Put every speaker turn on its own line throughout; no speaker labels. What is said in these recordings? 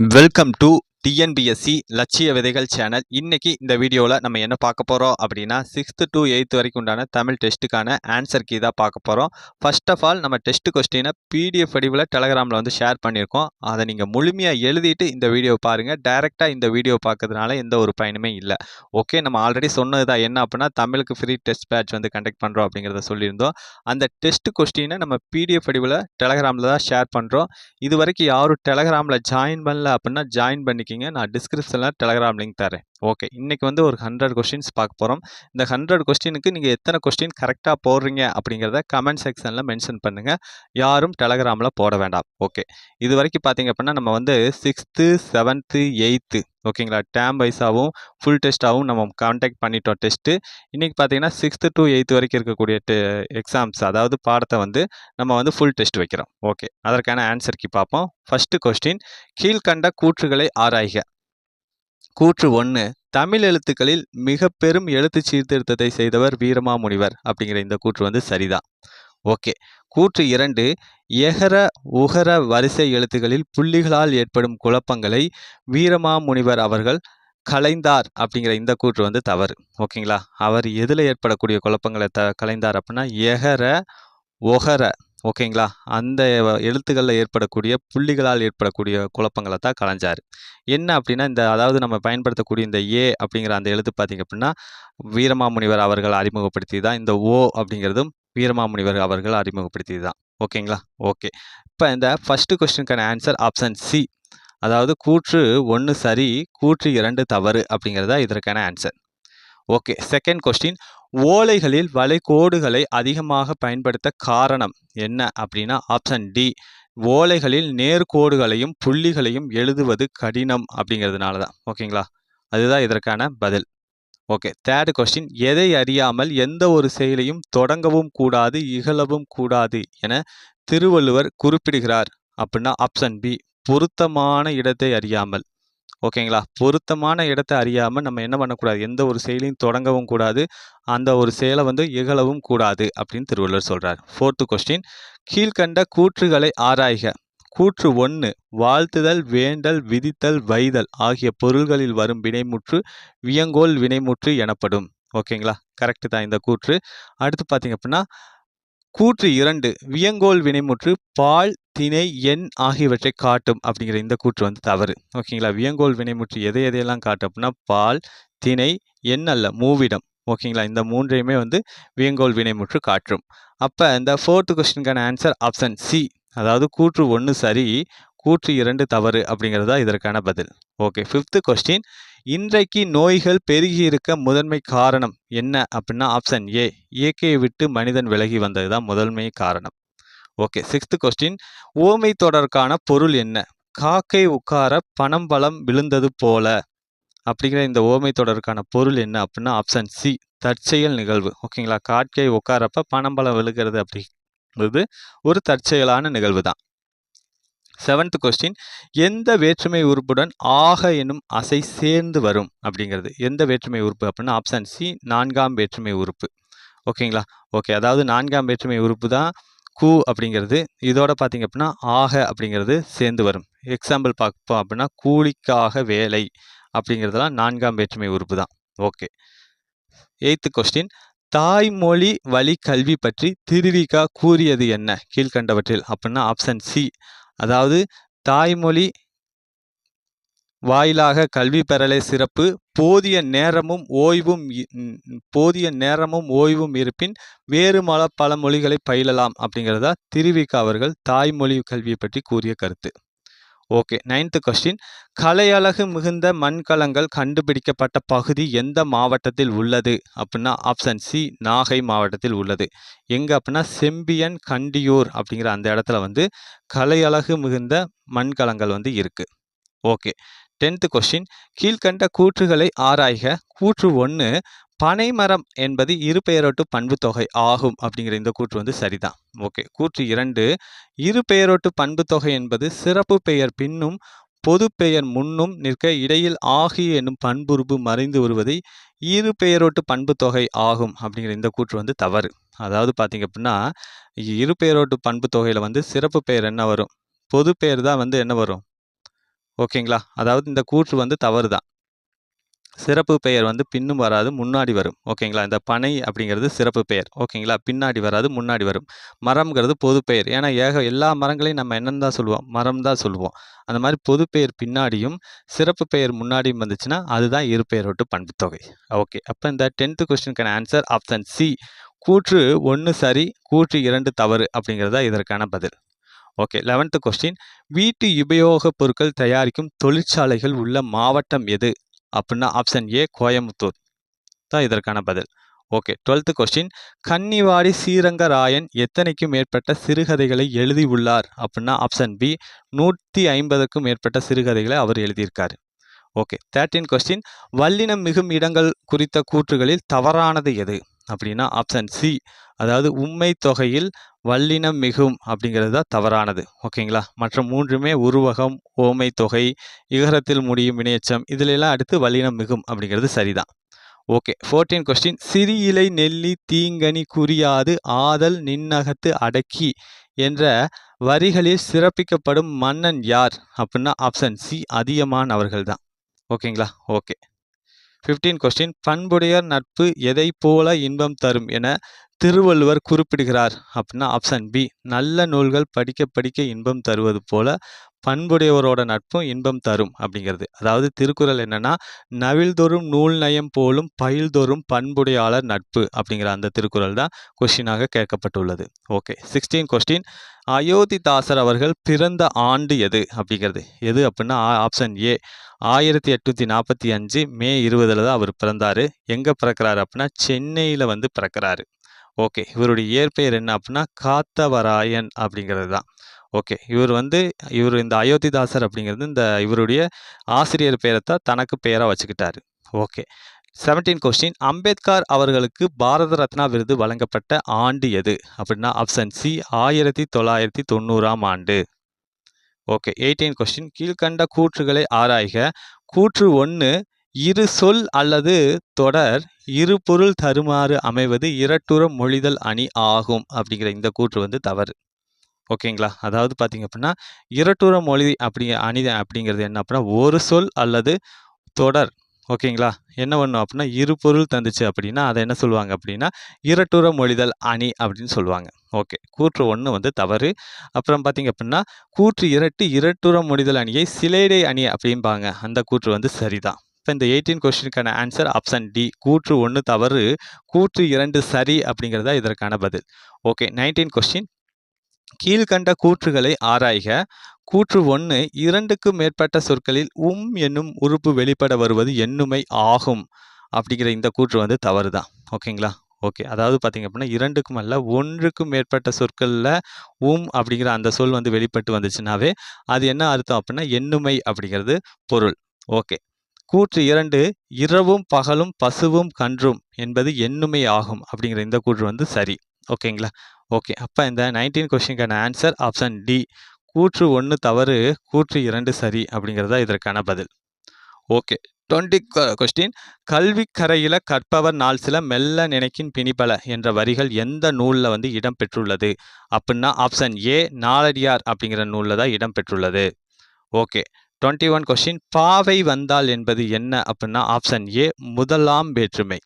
Welcome to TNPSC லட்சிய விதைகள் channel. இன்னைக்கு இந்த வீடியோவில் நம்ம என்ன பார்க்க போகிறோம் அப்படின்னா 6th to 8th வரைக்கும் உண்டான தமிழ் டெஸ்ட்டுக்கான ஆன்சர் கீ தான் பார்க்க போகிறோம். ஃபர்ஸ்ட் ஆஃப் ஆல் நம்ம டெஸ்ட் கொஸ்டினை பிடிஎஃப் வடிவில் டெலகிராமில் வந்து ஷேர் பண்ணியிருக்கோம். அதை நீங்கள் முழுமையாக எழுதிட்டு இந்த வீடியோ பாருங்கள். டைரெக்டாக இந்த வீடியோ பார்க்கறதுனால எந்த ஒரு பயனுமே இல்லை. ஓகே, நம்ம ஆல்ரெடி சொன்னது தான் என்ன அப்படின்னா தமிழுக்கு ஃப்ரீ டெஸ்ட் பேட்ச் வந்து கண்டக்ட் பண்ணுறோம் அப்படிங்கிறத சொல்லியிருந்தோம். அந்த டெஸ்ட் கொஸ்டினை நம்ம பிடிஎஃப் வடிவில் டெலகிராமில் தான் ஷேர் பண்ணுறோம். இது வரைக்கும் யாரும் டெலகிராமில் ஜாயின் பண்ணல அப்படின்னா ஜாயின் பண்ணிக்கிங்க. நான் டிஸ்கிரிப்ஷனில் டெலகிராம் லிங்க் தரேன். ஓகே, இன்னைக்கு வந்து ஒரு 100 கொஸ்டின்ஸ் பார்க்க போகிறோம். இந்த 100 கொஸ்டினுக்கு நீங்கள் எத்தனை கொஸ்டின் கரெக்டாக போடுறீங்க அப்படிங்கிறத கமெண்ட் செக்ஷனில் மென்ஷன் பண்ணுங்கள். யாரும் டெலகிராமில் போட வேண்டாம். ஓகே, இது வரைக்கும் பார்த்தீங்க அப்படின்னா நம்ம வந்து 6th 7th 8th ஓகேங்களா, டேம் வைஸாகவும் ஃபுல் டெஸ்ட்டாகவும் நம்ம கான்டாக்ட் பண்ணிட்டோம் டெஸ்ட்டு. இன்றைக்கி பார்த்தீங்கன்னா 6th to 8th வரைக்கும் இருக்கக்கூடிய எக்ஸாம்ஸ், அதாவது பாடத்தை வந்து நம்ம வந்து ஃபுல் டெஸ்ட் வைக்கிறோம். ஓகே, அதற்கான ஆன்சர் கீ பார்ப்போம். ஃபஸ்ட்டு கொஸ்டின், கீழ்கண்ட கூற்றுகளை ஆராய்க. கூற்று 1, தமிழ் எழுத்துக்களில் மிக பெரும் எழுத்து சீர்திருத்தத்தை செய்தவர் வீரமாமுனிவர் அப்படிங்கிற இந்த கூற்று வந்து சரிதான். ஓகே, கூற்று 2, எகர உகர வரிசை எழுத்துக்களில் புள்ளிகளால் ஏற்படும் குழப்பங்களை வீரமாமுனிவர் அவர்கள் கலைந்தார் அப்படிங்கிற இந்த கூற்று வந்து தவறு. ஓகேங்களா, அவர் எதில் ஏற்படக்கூடிய குழப்பங்களை கலைந்தார் அப்படின்னா எகர ஒகர, ஓகேங்களா, அந்த எழுத்துக்களில் ஏற்படக்கூடிய புள்ளிகளால் ஏற்படக்கூடிய குழப்பங்களை தான் கலைஞ்சார். என்ன அப்படின்னா இந்த அதாவது நம்ம பயன்படுத்தக்கூடிய இந்த ஏ அப்படிங்கிற அந்த எழுத்து பார்த்திங்க அப்படின்னா வீரமாமுனிவர் அவர்கள் அறிமுகப்படுத்தி தான். இந்த ஓ அப்படிங்கிறதும் வீரமாமுனிவர் அவர்கள் அறிமுகப்படுத்தி தான். ஓகேங்களா, ஓகே. இப்போ இந்த ஃபஸ்ட்டு கொஸ்டினுக்கான ஆன்சர் ஆப்ஷன் சி, அதாவது கூற்று 1 சரி, கூற்று 2 தவறு அப்படிங்கிறதா இதற்கான ஆன்சர். ஓகே, செகண்ட் கொஸ்டின், ஓலைகளில் வளைகோடுகளை அதிகமாக பயன்படுத்த காரணம் என்ன அப்படின்னா ஆப்ஷன் டி, ஓலைகளில் நேர்கோடுகளையும் புள்ளிகளையும் எழுதுவது கடினம் அப்படிங்கிறதுனால தான். ஓகேங்களா, அதுதான் இதற்கான பதில். ஓகே, தேர்ட் கொஸ்டின், எதை அறியாமல் எந்த ஒரு செயலையும் தொடங்கவும் கூடாது இகழவும் கூடாது என திருவள்ளுவர் குறிப்பிடுகிறார் அப்படின்னா ஆப்ஷன் பி, பொருத்தமான இடத்தை அறியாமல். ஓகேங்களா, பொருத்தமான இடத்தை அறியாமல் நம்ம என்ன பண்ணக்கூடாது, எந்த ஒரு செயலையும் தொடங்கவும் கூடாது, அந்த ஒரு செயலை வந்து இகழவும் கூடாது அப்படின்னு திருவள்ளுவர் சொல்கிறார். ஃபோர்த்து கொஸ்டின், கீழ்கண்ட கூற்றுகளை ஆராய்க. கூற்று 1, வாழ்த்துதல் வேண்டல் விதித்தல் வைதல் ஆகிய பொருள்களில் வரும் வினைமுற்று வியங்கோல் வினைமுற்று எனப்படும். ஓகேங்களா, கரெக்டு தான் இந்த கூற்று. அடுத்து பார்த்தீங்க அப்படின்னா கூற்று 2, வியங்கோல் வினைமுற்று பால் திணை எண் ஆகியவற்றை காட்டும் அப்படிங்கிற இந்த கூற்று வந்து தவறு. ஓகேங்களா, வியங்கோல் வினைமுற்று எதையெல்லாம் காட்டும் அப்படின்னா பால் திணை எண் அல்ல மூவிடம். ஓகேங்களா, இந்த மூன்றையுமே வந்து வியங்கோல் வினைமுற்று காட்டும். அப்போ இந்த ஃபோர்த்து கொஸ்டினுக்கான ஆன்சர் ஆப்ஷன் சி, அதாவது கூற்று 1 சரி, கூற்று 2 தவறு அப்படிங்கிறதா இதற்கான பதில். ஓகே, ஃபிஃப்த்து கொஸ்டின், இன்றைக்கு நோய்கள் பெருகி இருக்க முதன்மை காரணம் என்ன அப்படின்னா ஆப்ஷன் ஏ, இயற்கையை விட்டு மனிதன் விலகி வந்தது தான் முதன்மை காரணம். ஓகே, சிக்ஸ்த் கொஸ்டின், ஓமை தொடர்கான பொருள் என்ன. காக்கை உட்கார பணம் பலம் விழுந்தது போல அப்படிங்கிற இந்த ஓமை தொடர்கான பொருள் என்ன அப்படின்னா ஆப்ஷன் சி, தற்செயல் நிகழ்வு. ஓகேங்களா, காக்கை உட்காரப்ப பணம் பலம் விழுகிறது அப்படிங்கிறது ஒரு தற்செயலான நிகழ்வு தான். செவன்த் கொஸ்டின், எந்த வேற்றுமை உறுப்புடன் ஆக எனும் அசை சேர்ந்து வரும் அப்படிங்கிறது எந்த வேற்றுமை உறுப்பு அப்படின்னா ஆப்ஷன் சி, 4ஆம் வேற்றுமை உறுப்பு. ஓகேங்களா, ஓகே, அதாவது 4ஆம் வேற்றுமை உறுப்பு தான் கூ அப்படிங்கிறது. இதோட பார்த்தீங்க அப்படின்னா ஆக அப்படிங்கிறது சேர்ந்து வரும். எக்ஸாம்பிள் பார்ப்போம் அப்படின்னா கூலிக்காக வேலை அப்படிங்கிறதுலாம் 4ஆம் வேற்றுமை உறுப்பு தான். ஓகே, எய்த்து கொஸ்டின், தாய்மொழி வழி கல்வி பற்றி திருவிக கூறியது என்ன கீழ்கண்டவற்றில் அப்படின்னா ஆப்ஷன் சி, அதாவது தாய்மொழி வாயிலாக கல்வி பெறலே சிறப்பு, போதிய நேரமும் ஓய்வும் இருப்பின் வேறு பல மொழிகளை பயிலலாம் அப்படிங்கிறதா திருவிக அவர்கள் தாய்மொழி கல்வியை பற்றி கூறிய கருத்து. ஓகே, நைன்த் கொஸ்டின், கலையழகு மிகுந்த மண்கலங்கள் கண்டுபிடிக்கப்பட்ட பகுதி எந்த மாவட்டத்தில் உள்ளது அப்படின்னா ஆப்ஷன் சி, நாகை மாவட்டத்தில் உள்ளது. எங்கே அப்படின்னா செம்பியன் கண்டியூர் அப்படிங்கிற அந்த இடத்துல வந்து கலையழகு மிகுந்த மண்கலங்கள் வந்து இருக்கு. ஓகே, 10th கொஸ்டின், கீழ்கண்ட கூற்றுகளை ஆராய்க. கூற்று 1, பனைமரம் என்பது இருபெயரொட்டு பண்பு தொகை ஆகும் அப்படிங்கிற இந்த கூற்று வந்து சரிதான். ஓகே, கூற்று 2, இருபெயரொட்டு பண்பு தொகை என்பது சிறப்பு பெயர் பின்னும் பொது பெயர் முன்னும் நிற்க இடையில் ஆகிய என்னும் பண்புறுப்பு மறைந்து வருவதை இருபெயரொட்டு பண்பு தொகை ஆகும் அப்படிங்கிற இந்த கூற்று வந்து தவறு. அதாவது பார்த்தீங்க அப்படின்னா இருபெயரொட்டு பண்பு தொகையில் வந்து சிறப்பு பெயர் என்ன வரும், பொது பெயர் தான் வந்து என்ன வரும், ஓகேங்களா? அதாவது இந்த கூற்று வந்து தவறு தான். சிறப்பு பெயர் வந்து பின்னும் வராது, முன்னாடி வரும். ஓகேங்களா? இந்த பனை அப்படிங்கிறது சிறப்பு பெயர். ஓகேங்களா? பின்னாடி வராது, முன்னாடி வரும். மரம்ங்கிறது பொது பெயர். ஏன்னா எல்லா மரங்களையும் நம்ம என்னன்னு தான் சொல்லுவோம்? மரம் தான் சொல்லுவோம். அந்த மாரி பொது பெயர் பின்னாடியும், சிறப்பு பெயர் முன்னாடியும் வந்துச்சுன்னா, அதுதான் இருபெயரொட்டு பண்புத்தொகை. ஓகே. அப்ப இந்த 10th கொஸ்டினுக்கான ஆன்சர் ஆப்ஷன் சி. கூற்று 1 சரி, கூற்று 2 தவறு அப்படிங்கிறது தான் இதற்கான பதில். ஓகே. 11th question. வீட்டு உபயோகப் பொருட்கள் தயாரிக்கும் தொழிற்சாலைகள் உள்ள மாவட்டம் எது? அப்படின்னா ஆப்ஷன் ஏ கோயமுத்தூர் தான் இதற்கான பதில். Okay. 12th question. Kannivadi Srirangarayan எத்தனைக்கும் மேற்பட்ட சிறுகதைகளை எழுதியுள்ளார்? அப்படின்னா ஆப்ஷன் பி 150க்கும் மேற்பட்ட சிறுகதைகளை அவர் எழுதியிருக்காரு. ஓகே. 13 கொஸ்டின். வல்லினம் மிகும் இடங்கள் குறித்த கூற்றுகளில் தவறானது எது? அப்படின்னா ஆப்ஷன் சி. அதாவது உம்மை தொகையில் வல்லினம் மிகும் அப்படிங்கிறது தான் தவறானது. ஓகேங்களா? மற்ற 3மே உருவகம், ஓமை தொகை, இகரத்தில் முடியும் வினையெச்சம் இதிலெல்லாம் அடுத்து வல்லினம் மிகும் அப்படிங்கிறது சரிதான். ஓகே. 14 கொஸ்டின். சிறி இலை நெல்லி தீங்கனி குறியாது ஆதல் நின்னகத்து அடக்கி என்ற வரிகளில் சிறப்பிக்கப்படும் மன்னன் யார்? அப்படின்னா ஆப்ஷன் சி அதியமான் அவர்கள் தான். ஓகேங்களா? ஓகே. 15 கொஸ்டின். பண்புடையர் நட்பு எதை போல இன்பம் தரும் என திருவள்ளுவர் குறிப்பிடுகிறார்? அப்படின்னா ஆப்ஷன் பி நல்ல நூல்கள் படிக்க படிக்க இன்பம் தருவது போல பண்புடையவரோட நட்பும் இன்பம் தரும் அப்படிங்கிறது. அதாவது திருக்குறள் என்னன்னா, நவில்தொறும் நூல் நயம் போலும் பயில்தொறும் பண்புடையாளர் நட்பு அப்படிங்கிற அந்த திருக்குறள் தான் கொஸ்டினாக கேட்கப்பட்டுள்ளது. ஓகே. 16 கொஸ்டின். அயோத்திதாசர் அவர்கள் பிறந்த ஆண்டு எது அப்படிங்கிறது. எது அப்படின்னா ஆப்ஷன் ஏ 1845 மே 20 தான் அவர் பிறந்தாரு. எங்க பிறக்கிறாரு அப்படின்னா சென்னையில வந்து பிறக்கிறாரு. ஓகே. இவருடைய இயற்பெயர் என்ன அப்படின்னா காத்தவராயன் அப்படிங்கிறது தான். ஓகே. இவர் இந்த அயோத்திதாசர் அப்படிங்கிறது இவருடைய ஆசிரியர் பெயரை தான் தனக்கு பெயரா வச்சுக்கிட்டாரு. ஓகே. 17 கொஸ்டின். அம்பேத்கர் அவர்களுக்கு பாரத ரத்னா விருது வழங்கப்பட்ட ஆண்டு எது? அப்படின்னா ஆப்ஷன் சி 1990ஆம் ஆண்டு. ஓகே. 18 கொஸ்டின். கீழ்கண்ட கூற்றுகளை ஆராய்க. கூற்று 1 இரு சொல் அல்லது தொடர் இரு பொருள் தருமாறு அமைவது இரட்டுற மொழிதல் அணி ஆகும் அப்படிங்கிற இந்த கூற்று வந்து தவறு. ஓகேங்களா? அதாவது பார்த்தீங்க அப்படின்னா இரட்டுற மொழி அணி அப்படிங்கிறது என்ன அப்படின்னா ஒரு சொல் அல்லது தொடர். ஓகேங்களா? என்ன பண்ணும் அப்படின்னா இரு பொருள் தந்துச்சு அப்படின்னா அதை என்ன சொல்லுவாங்க அப்படின்னா இரட்டுற மொழிதல் அணி அப்படின்னு சொல்லுவாங்க. ஓகே. கூற்று 1 வந்து தவறு. அப்புறம் பார்த்தீங்க அப்படின்னா கூற்று 2 இரட்டுற மொழிதல் அணியை சிலேடை அணி அப்படிம்பாங்க. அந்த கூற்று வந்து சரிதான். இப்போ இந்த 18 கொஸ்டினுக்கான ஆன்சர் ஆப்ஷன் டி. கூற்று 1 தவறு, கூற்று 2 சரி அப்படிங்கிறதா இதற்கான பதில். ஓகே. 19 கொஸ்டின். கீழ்கண்ட கூற்றுகளை ஆராய்க. கூற்று 1 2க்கும் மேற்பட்ட சொற்களில் என்னும் உறுப்பு வெளிப்பட வருவது எண்ணுமை ஆகும் அப்படிங்கிற இந்த கூற்று வந்து தவறு தான். ஓகேங்களா? ஓகே. அதாவது பார்த்தீங்க அப்படின்னா 2க்கும் அல்ல 1க்கும் மேற்பட்ட சொற்களில் அப்படிங்கிற அந்த சொல் வந்து வெளிப்பட்டு வந்துச்சுனாவே அது என்ன அர்த்தம் அப்படின்னா எண்ணுமை அப்படிங்கிறது பொருள். ஓகே. கூற்று 2 இரவும் பகலும் பசுவும் கன்றும் என்பது எண்ணுமை ஆகும் அப்படிங்கிற இந்த கூற்று வந்து சரி. ஓகேங்களா? ஓகே. அப்போ இந்த 19 கொஸ்டினுக்கான ஆன்சர் ஆப்ஷன் டி. கூற்று 1 தவறு, கூற்று 2 சரி அப்படிங்கிறதா இதற்கான பதில். ஓகே. 20 கொஸ்டின். கல்வி கரையில கற்பவர் நாள் சில மெல்ல நினைக்கின் பிணிபல என்ற வரிகள் எந்த நூலில் வந்து இடம்பெற்றுள்ளது? அப்படின்னா ஆப்ஷன் ஏ நாலடியார் அப்படிங்கிற நூலில் தான் இடம்பெற்றுள்ளது. ஓகே. 21 கொஸ்டின். பாவை வந்தால் என்பது என்ன அப்படின்னா ஆப்ஷன் ஏ முதலாம் வேற்றுமை.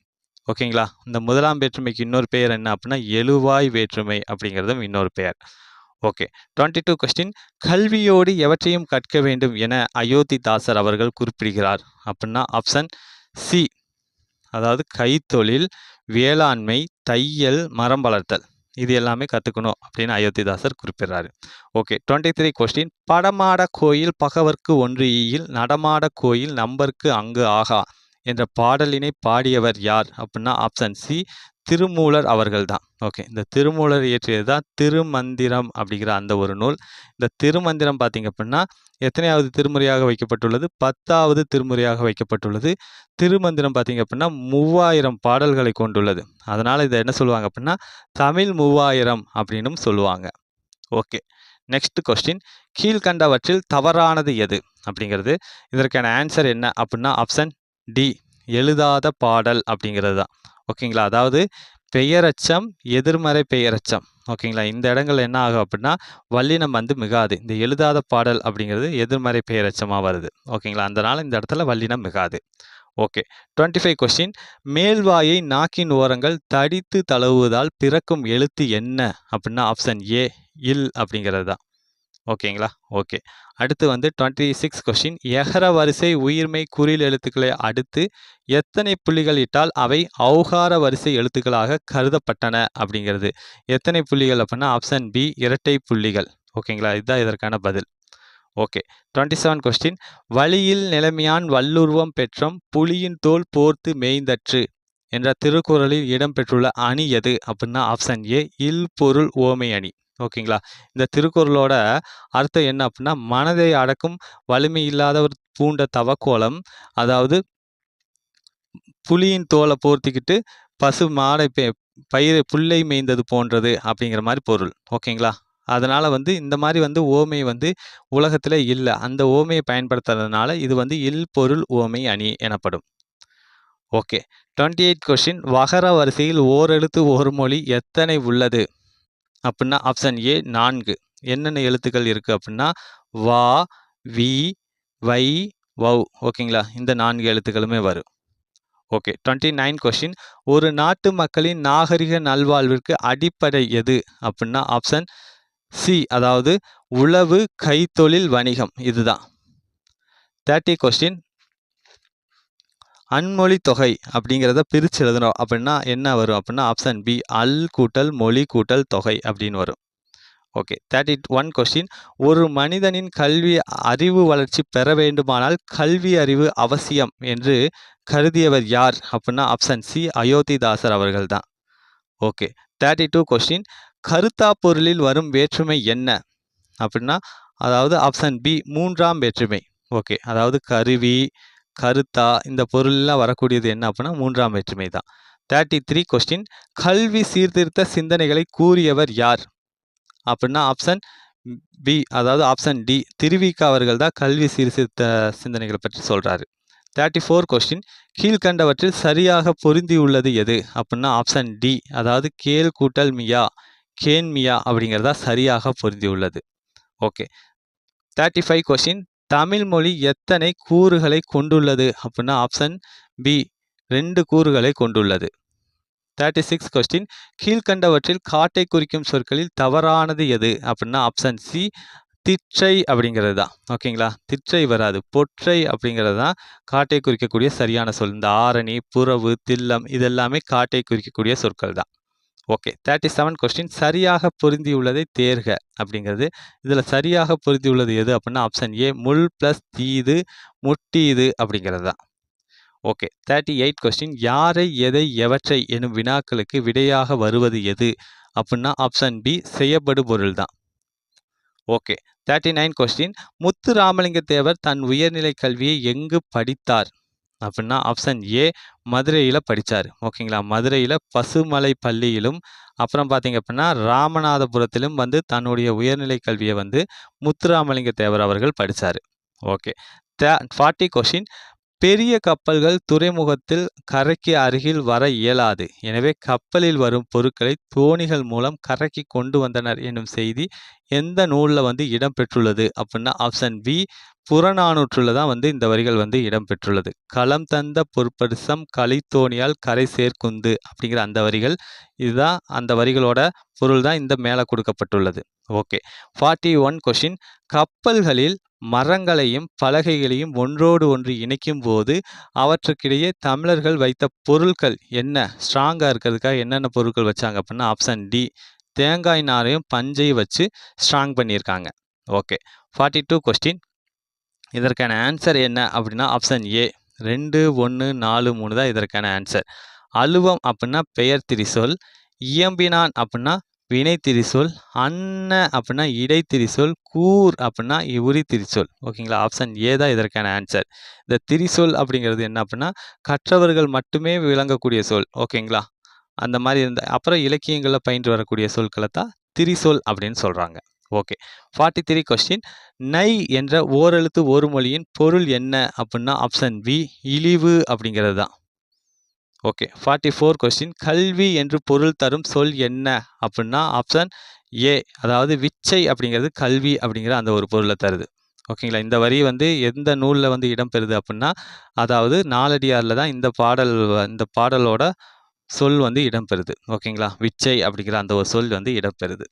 ஓகேங்களா? இந்த முதலாம் வேற்றுமைக்கு இன்னொரு பெயர் என்ன அப்படின்னா எழுவாய் வேற்றுமை அப்படிங்கிறதும் இன்னொரு பெயர். ஓகே. 22 கொஸ்டின். கல்வியோடு எவற்றையும் கற்க வேண்டும் என அயோத்திதாசர் அவர்கள் குறிப்பிடுகிறார் அப்படின்னா ஆப்ஷன் சி. அதாவது கைத்தொழில், வேளாண்மை, தையல், மரம் வளர்த்தல் இது எல்லாமே கற்றுக்கணும் அப்படின்னு அயோத்திதாசர் குறிப்பிடுறாரு. ஓகே. 23 கொஸ்டின். படமாட கோயில் பகவர்க்கு ஒன்று ஈயில் நடமாட கோயில் நம்பர்க்கு அங்கு ஆகா என்ற பாடலினை பாடியவர் யார் அப்படின்னா ஆப்ஷன் சி திருமூலர் அவர்கள் தான். ஓகே. இந்த திருமூலர் இயற்றியது தான் திருமந்திரம் அப்படிங்கிற அந்த ஒரு நூல். இந்த திருமந்திரம் பார்த்தீங்க அப்படின்னா எத்தனையாவது திருமுறையாக வைக்கப்பட்டுள்ளது? 10வது திருமுறையாக வைக்கப்பட்டுள்ளது. திருமந்திரம் பார்த்தீங்க அப்படின்னா 3000 பாடல்களை கொண்டுள்ளது. அதனால் இதை என்ன சொல்லுவாங்க அப்படின்னா தமிழ் 3000 அப்படின்னும் சொல்லுவாங்க. ஓகே. Next question. கீழ்கண்டவற்றில் தவறானது எது அப்படிங்கிறது. இதற்கான ஆன்சர் என்ன அப்படின்னா ஆப்ஷன் டி எழுதாத பாடல் அப்படிங்கிறது தான். ஓகேங்களா? அதாவது பெயரச்சம், எதிர்மறை பெயரச்சம். ஓகேங்களா? இந்த இடங்கள்ல என்ன ஆகும் அப்படின்னா, வல்லினம் வந்து மிகாது. இந்த எழுதாத பாடல் அப்படிங்கிறது எதிர்மறை பெயரெச்சமா வருது. ஓகேங்களா? அதனால இந்த இடத்துல வல்லினம் மிகாது. ஓகே. 25 கொஸ்டின். மேல்வாயை நாக்கின் ஓரங்கள் தடித்து தழுவுவதால் பிறக்கும் எழுத்து என்ன? அப்படின்னா ஆப்ஷன் ஏ இல் அப்படிங்கிறது தான். ஓகேங்களா? ஓகே. அடுத்து வந்து 26 கொஸ்டின். எகர வரிசை உயிர்மெய் குறில் எழுத்துக்களை அடுத்து எத்தனை புள்ளிகள் இட்டால் அவை ஔகார வரிசை எழுத்துக்களாக கருதப்பட்டன அப்படிங்கிறது. எத்தனை புள்ளிகள் அப்படின்னா ஆப்ஷன் பி இரட்டை புள்ளிகள். ஓகேங்களா? இதுதான் இதற்கான பதில். ஓகே. 27 கொஸ்டின். வழியில் நிலைமையான் வல்லுருவம் பெற்றம் புலியின் தோல் போர்த்து மேய்ந்தற்று என்ற திருக்குறளில் இடம்பெற்றுள்ள அணி எது அப்படின்னா ஆப்ஷன் ஏ இல் பொருள் ஓமை அணி. ஓகேங்களா? இந்த திருக்குறளோட அர்த்தம் என்ன அப்படின்னா, மனதை அடக்கும் வலிமை இல்லாதவர் பூண்ட தவக்கோலம், அதாவது புலியின் தோலை போர்த்திக்கிட்டு பசு மாடை பயிரை புல்லை மேய்ந்தது போன்றது அப்படிங்கிற மாதிரி பொருள். ஓகேங்களா? அதனால வந்து இந்த மாதிரி வந்து ஓமை வந்து உலகத்தில் இல்லை. அந்த ஓமையை பயன்படுத்துறதுனால இது வந்து இல் பொருள் ஓமை அணி எனப்படும். ஓகே. 28 கொஸ்டின். வகர வரிசையில் ஓரெழுத்து ஒரு மொழி எத்தனை உள்ளது அப்படின்னா ஆப்ஷன் ஏ 4. என்னென்ன எழுத்துக்கள் இருக்கு அப்படின்னா வா, வி, வை, வௌ. ஓகேங்களா? இந்த 4 எழுத்துக்களுமே வரும். ஓகே. 29 கொஸ்டின். ஒரு நாட்டு மக்களின் நாகரிக நல்வாழ்விற்கு அடிப்படை எது அப்படின்னா ஆப்ஷன் சி, அதாவது உழவு, கைத்தொழில், வணிகம். இதுதான். 30 கொஸ்டின். அன்மொழி தொகை அப்படிங்கிறத பிரித்து எழுதணும் அப்படின்னா என்ன வரும் அப்படின்னா ஆப்ஷன் பி அல் கூட்டல் மொழி கூட்டல் தொகை அப்படின்னு வரும். ஓகே. 31 கொஸ்டின். ஒரு மனிதனின் கல்வி அறிவு வளர்ச்சி பெற வேண்டுமானால் கல்வி அறிவு அவசியம் என்று கருதியவர் யார் அப்படின்னா ஆப்ஷன் சி அயோத்திதாசர் அவர்கள் தான். ஓகே. 32 கொஸ்டின். கருத்தா பொருளில் வரும் வேற்றுமை என்ன அப்படின்னா அதாவது ஆப்ஷன் பி 3ஆம் வேற்றுமை. ஓகே. அதாவது கருவி, கருத்தா இந்த பொருள்லாம் வரக்கூடியது என்ன அப்படின்னா 3ஆம் வேற்றுமை தான். 33 கொஸ்டின். கல்வி சீர்திருத்த சிந்தனைகளை கூறியவர் யார் அப்படின்னா ஆப்ஷன் பி, அதாவது ஆப்ஷன் டி திருவிக அவர்கள் தான் கல்வி சீர்திருத்த சிந்தனைகளை பற்றி சொல்றாரு. 34 கொஸ்டின். கீழ்கண்டவற்றில் சரியாக பொருந்தியுள்ளது எது அப்படின்னா ஆப்ஷன் டி, அதாவது கேள் கூட்டல் மியா, கேன்மியா அப்படிங்கிறதா சரியாக பொருந்தியுள்ளது. ஓகே. 35 கொஸ்டின். தமிழ் மொழி எத்தனை கூறுகளை கொண்டுள்ளது அப்படின்னா ஆப்ஷன் பி 2 கூறுகளை கொண்டுள்ளது. 36 கொஸ்டின். கீழ்கண்டவற்றில் காட்டை குறிக்கும் சொற்களில் தவறானது எது அப்படின்னா ஆப்ஷன் சி திற்றை அப்படிங்கிறது தான். ஓகேங்களா? திற்றை வராது, பொற்றை அப்படிங்கிறது தான் காட்டை குறிக்கக்கூடிய சரியான சொல். இந்த ஆரணி, புறவு, தில்லம் இதெல்லாமே காட்டை குறிக்கக்கூடிய சொற்கள் தான். ஓகே. 37 கொஸ்டின். சரியாக பொருந்தியுள்ளதை தேர்க அப்படிங்கிறது. இதில் சரியாக பொருந்தியுள்ளது எது அப்படின்னா ஆப்ஷன் ஏ முள் ப்ளஸ் தீது முட்டீது அப்படிங்கிறது தான். ஓகே. 38 கொஸ்டின். யாரை, எதை, எவற்றை எனும் வினாக்களுக்கு விடையாக வருவது எது அப்படின்னா ஆப்ஷன் பி செய்யப்படு பொருள் தான். ஓகே. 39 கொஸ்டின். முத்து ராமலிங்க தேவர் தன் உயர்நிலை கல்வியை எங்கு படித்தார் அப்படின்னா ஆப்ஷன் ஏ மதுரையில் படித்தார். ஓகேங்களா? மதுரையில் பசுமலை பள்ளியிலும் அப்புறம் பார்த்தீங்க அப்படின்னா ராமநாதபுரத்திலும் வந்து தன்னுடைய உயர்நிலை கல்வியை வந்து முத்துராமலிங்க தேவர் அவர்கள் படித்தார். ஓகே. 40 கொஸ்டின். பெரிய கப்பல்கள் துறைமுகத்தில் கரைக்கு அருகில் வர இயலாது. எனவே கப்பலில் வரும் பொருட்களை தோணிகள் மூலம் கரைக்கு கொண்டு வந்தனர் என்னும் செய்தி எந்த நூலில் வந்து இடம்பெற்றுள்ளது அப்படின்னா ஆப்ஷன் பி புறநானூற்றில் தான் வந்து இந்த வரிகள் வந்து இடம்பெற்றுள்ளது. களம் தந்த பொற்பரிசம் கலித்தோணியால் கரை சேர்க்குந்து அப்படிங்கிற அந்த வரிகள். இதுதான் அந்த வரிகளோட பொருள் தான் இந்த மேலே கொடுக்கப்பட்டுள்ளது. ஓகே. 41 கொஸ்டின். கப்பல்களில் மரங்களையும் பலகைகளையும் ஒன்றோடு ஒன்று இணைக்கும் போது அவற்றுக்கிடையே தமிழர்கள் வைத்த பொருட்கள் என்ன ஸ்ட்ராங்காக இருக்கிறதுக்காக என்னென்ன பொருட்கள் வச்சாங்க அப்படின்னா ஆப்ஷன் டி தேங்காய் நாரையும் பஞ்சையும் வச்சு ஸ்ட்ராங் பண்ணியிருக்காங்க. ஓகே. 42 கொஸ்டின். இதற்கான ஆன்சர் என்ன அப்படின்னா ஆப்ஷன் ஏ 2, 1, 4, 3 தான் இதற்கான ஆன்சர். அலுவம் அப்படின்னா பெயர் திரிசொல், இயம்பினான் அப்படின்னா வினை திரிசொல், அன்ன அப்படின்னா இடை திரிசொல், கூர் அப்படின்னா உரி திரிசொல். ஓகேங்களா? ஆப்ஷன் ஏ தான் இதற்கான ஆன்சர். இந்த திரிசொல் அப்படிங்கிறது என்ன அப்படின்னா கற்றவர்கள் மட்டுமே விளங்கக்கூடிய சொல். ஓகேங்களா? அந்த மாதிரி இருந்த அப்புறம் இலக்கியங்களில் பயின்று வரக்கூடிய சொற்களை தான் திரிசொல் அப்படின்னு சொல்கிறாங்க. ஓகே. 43 கொஸ்டின். நை என்ற ஓரெழுத்து ஒரு மொழியின் பொருள் என்ன அப்படின்னா ஆப்ஷன் பி இழிவு அப்படிங்கிறது தான். ஓகே 44 கொஸ்டின் கல்வி என்று பொருள் தரும் சொல் என்ன அப்படின்னா ஆப்ஷன் ஏ அதாவது விச்சை அப்படிங்கிறது கல்வி அப்படிங்கிற அந்த ஒரு பொருளை தருது. ஓகேங்களா, இந்த வரி வந்து எந்த நூலில் வந்து இடம்பெறுது அப்படின்னா அதாவது நாலடியாரில் தான் இந்த பாடலோட சொல் வந்து இடம்பெறுது. ஓகேங்களா, விச்சை அப்படிங்கிற அந்த ஒரு சொல் வந்து இடம்பெறுது.